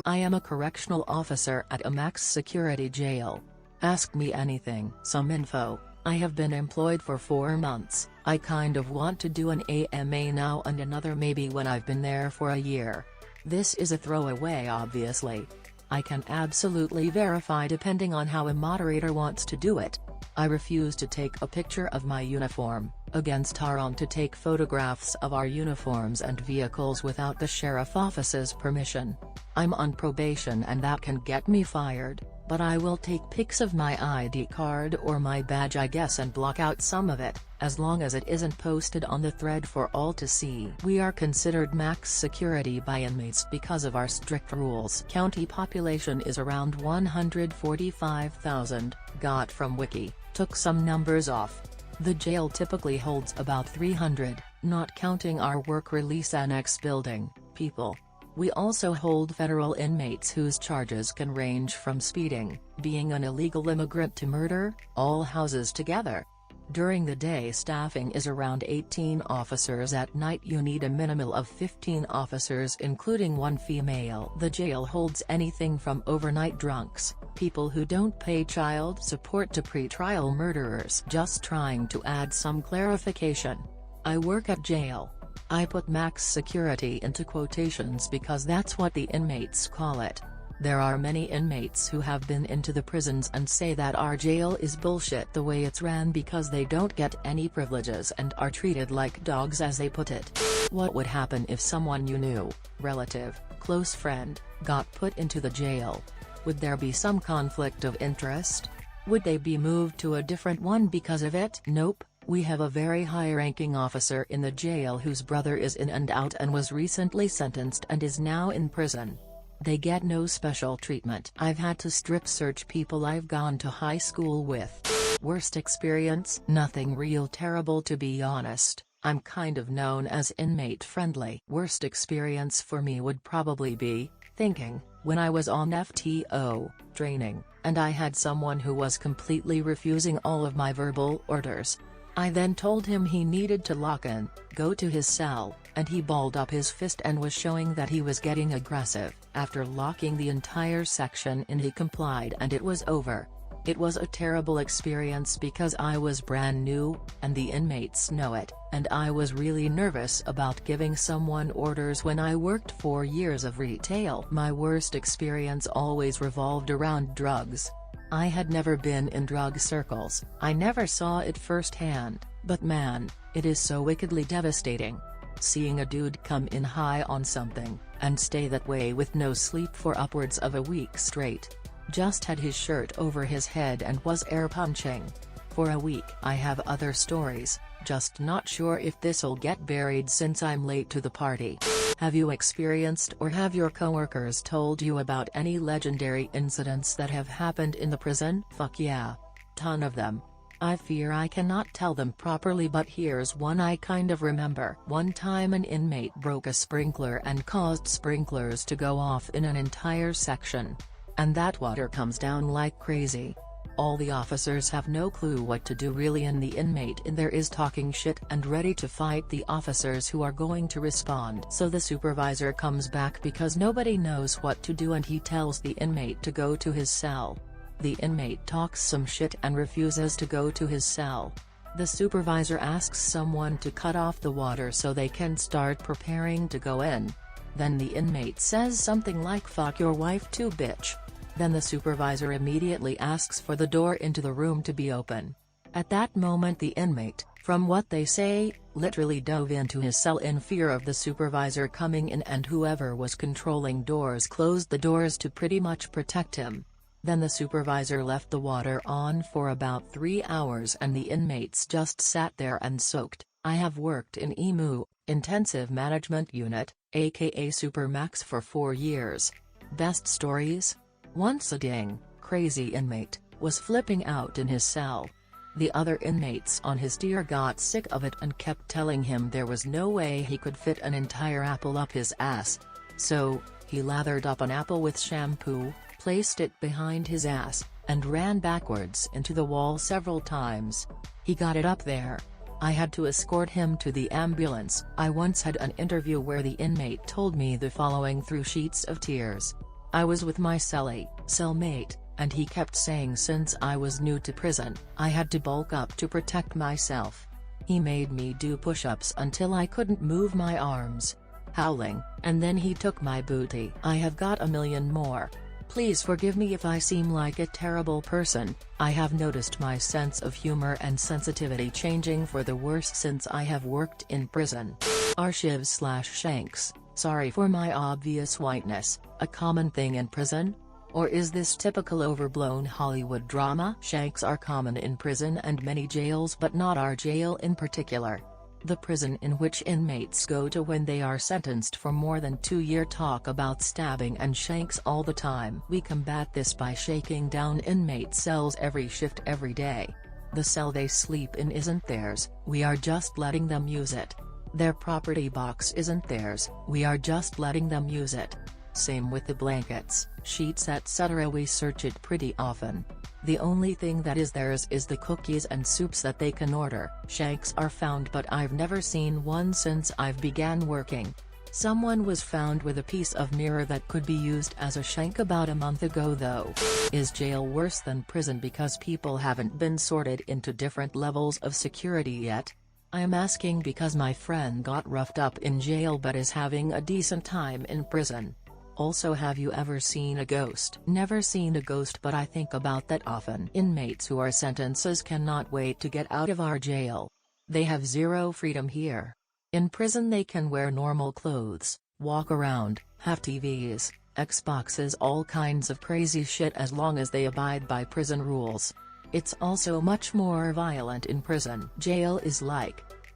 I am a correctional officer at a max security jail. Ask me anything. Some info. I have been employed for 4 months. I kind of want to do an AMA now and another maybe when I've been there for a year. This is a throwaway obviously. I can absolutely verify depending on how a moderator wants to do it. I refuse to take a picture of my uniform, against our own to take photographs of our uniforms and vehicles without the sheriff office's permission. I'm on probation and that can get me fired, but I will take pics of my ID card or my badge I guess and block out some of it, as long as it isn't posted on the thread for all to see. We are considered max security by inmates because of our strict rules. County population is around 145,000, got from Wiki, took some numbers off. The jail typically holds about 300, not counting our work release annex building, people. We also hold federal inmates whose charges can range from speeding, being an illegal immigrant to murder, all houses together. During the day staffing is around 18 officers. At night you need a minimum of 15 officers including 1 female. The jail holds anything from overnight drunks, people who don't pay child support to pre-trial murderers. Just trying to add some clarification. I work at jail. I put max security into quotations because that's what the inmates call it. There are many inmates who have been into the prisons and say that our jail is bullshit the way it's ran because they don't get any privileges and are treated like dogs as they put it. What would happen if someone you knew, relative, close friend, got put into the jail? Would there be some conflict of interest? Would they be moved to a different one because of it? Nope. We have a very high-ranking officer in the jail whose brother is in and out and was recently sentenced and is now in prison. They get no special treatment. I've had to strip search people I've gone to high school with. Worst experience? Nothing real terrible to be honest. I'm kind of known as inmate friendly. Worst experience for me would probably be, thinking, when I was on FTO training, and I had someone who was completely refusing all of my verbal orders. I then told him he needed to lock in, go to his cell, and he balled up his fist and was showing that he was getting aggressive. After locking the entire section in he complied and it was over. It was a terrible experience because I was brand new, and the inmates know it, and I was really nervous about giving someone orders when I worked 4 years of retail. My worst experience always revolved around drugs. I had never been in drug circles, I never saw it firsthand, but man, it is so wickedly devastating. Seeing a dude come in high on something, and stay that way with no sleep for upwards of a week straight. Just had his shirt over his head and was air punching. For a week. I have other stories, just not sure if this'll get buried since I'm late to the party. Have you experienced or have your coworkers told you about any legendary incidents that have happened in the prison? Fuck yeah. Ton of them. I fear I cannot tell them properly, but here's one I kind of remember. One time an inmate broke a sprinkler and caused sprinklers to go off in an entire section. And that water comes down like crazy. All the officers have no clue what to do really, and the inmate in there is talking shit and ready to fight the officers who are going to respond. So the supervisor comes back because nobody knows what to do and he tells the inmate to go to his cell. The inmate talks some shit and refuses to go to his cell. The supervisor asks someone to cut off the water so they can start preparing to go in. Then the inmate says something like "fuck your wife too, bitch." Then the supervisor immediately asks for the door into the room to be open. At that moment the inmate, from what they say, literally dove into his cell in fear of the supervisor coming in, and whoever was controlling doors closed the doors to pretty much protect him. Then the supervisor left the water on for about 3 hours and the inmates just sat there and soaked. I have worked in EMU, Intensive Management Unit, aka Supermax, for 4 years. Best stories? Once a crazy inmate was flipping out in his cell. The other inmates on his tier got sick of it and kept telling him there was no way he could fit an entire apple up his ass. So, he lathered up an apple with shampoo, placed it behind his ass, and ran backwards into the wall several times. He got it up there. I had to escort him to the ambulance. I once had an interview where the inmate told me the following through sheets of tears. I was with my cellmate, and he kept saying since I was new to prison, I had to bulk up to protect myself. He made me do push-ups until I couldn't move my arms. Howling, and then he took my booty. I have got a million more. Please forgive me if I seem like a terrible person. I have noticed my sense of humor and sensitivity changing for the worse since I have worked in prison. Shiv/Shanks, sorry for my obvious whiteness, a common thing in prison? Or is this typical overblown Hollywood drama? Shanks are common in prison and many jails, but not our jail in particular. The prison in which inmates go to when they are sentenced for more than 2 years talk about stabbing and shanks all the time. We combat this by shaking down inmate cells every shift every day. The cell they sleep in isn't theirs, we are just letting them use it. Their property box isn't theirs, we are just letting them use it. Same with the blankets, sheets etc. We search it pretty often. The only thing that is theirs is the cookies and soups that they can order. Shanks are found, but I've never seen one since I've began working. Someone was found with a piece of mirror that could be used as a shank about a month ago though. Is jail worse than prison because people haven't been sorted into different levels of security yet? I am asking because my friend got roughed up in jail but is having a decent time in prison. Also, have you ever seen a ghost? Never seen a ghost, but I think about that often. Inmates who are sentences cannot wait to get out of our jail. They have zero freedom here. In prison they can wear normal clothes, walk around, have TVs, Xboxes, all kinds of crazy shit as long as they abide by prison rules. It's also much more violent in prison. Jail is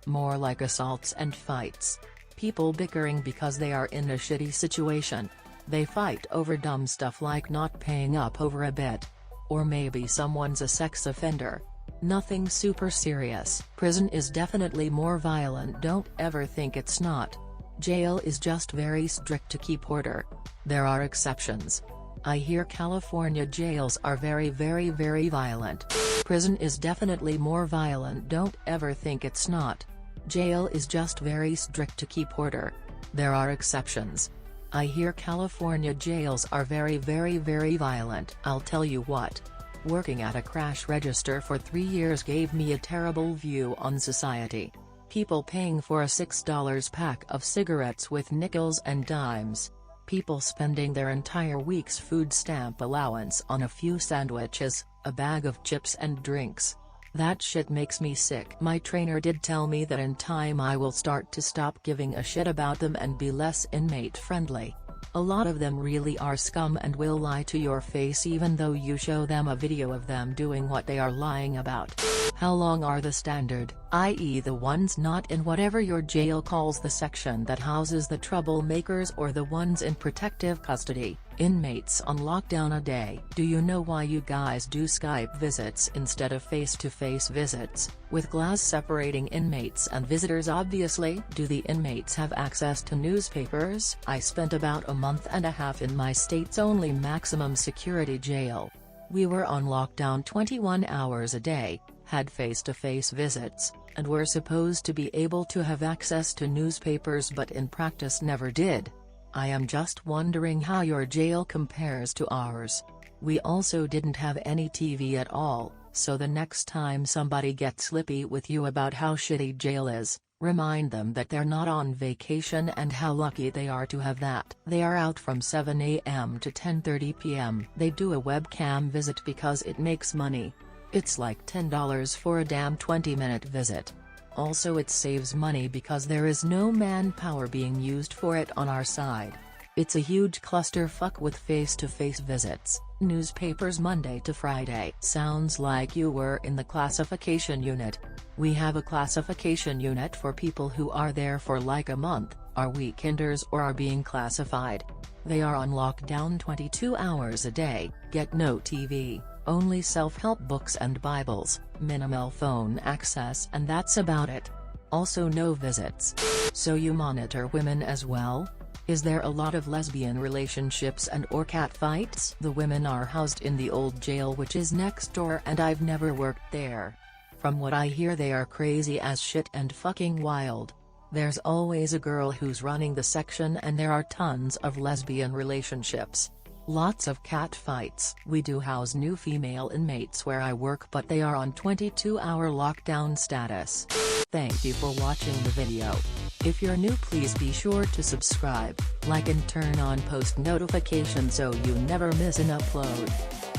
more like assaults and fights. People bickering because they are in a shitty situation. They fight over dumb stuff like not paying up over a bet. Or maybe someone's a sex offender. Nothing super serious. Prison is definitely more violent, don't ever think it's not. Jail is just very strict to keep order. There are exceptions. I hear California jails are very violent. Prison is definitely more violent, don't ever think it's not. Jail is just very strict to keep order. There are exceptions. I hear California jails are very violent. I'll tell you what. Working at a cash register for 3 years gave me a terrible view on society. People paying for a $6 pack of cigarettes with nickels and dimes. People spending their entire week's food stamp allowance on a few sandwiches, a bag of chips and drinks. That shit makes me sick. My trainer did tell me that in time I will start to stop giving a shit about them and be less inmate friendly. A lot of them really are scum and will lie to your face even though you show them a video of them doing what they are lying about. How long are the standard, i.e. the ones not in whatever your jail calls the section that houses the troublemakers, or the ones in protective custody, inmates on lockdown a day? Do you know why you guys do Skype visits instead of face-to-face visits, with glass separating inmates and visitors obviously? Do the inmates have access to newspapers? I spent about a month and a half in my state's only maximum security jail. We were on lockdown 21 hours a day, had face-to-face visits, and were supposed to be able to have access to newspapers but in practice never did. I am just wondering how your jail compares to ours. We also didn't have any TV at all, so the next time somebody gets slippy with you about how shitty jail is, remind them that they're not on vacation and how lucky they are to have that. They are out from 7 a.m. to 10:30 p.m. They do a webcam visit because it makes money. It's like $10 for a damn 20-minute visit. Also it saves money because there is no manpower being used for it on our side. It's a huge clusterfuck with face-to-face visits. Newspapers Monday to Friday. Sounds like you were in the classification unit. We have a classification unit for people who are there for like a month, are weekenders or are being classified. They are on lockdown 22 hours a day, get no TV. Only self-help books and Bibles, minimal phone access, and that's about it. Also no visits. So you monitor women as well? Is there a lot of lesbian relationships and or cat fights? The women are housed in the old jail which is next door, and I've never worked there. From what I hear they are crazy as shit and fucking wild. There's always a girl who's running the section and there are tons of lesbian relationships. Lots of cat fights. We do house new female inmates where I work, but they are on 22-hour lockdown status. Thank you for watching the video. If you're new, please be sure to subscribe, like and turn on post notifications so you never miss an upload.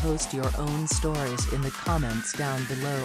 Post your own stories in the comments down below.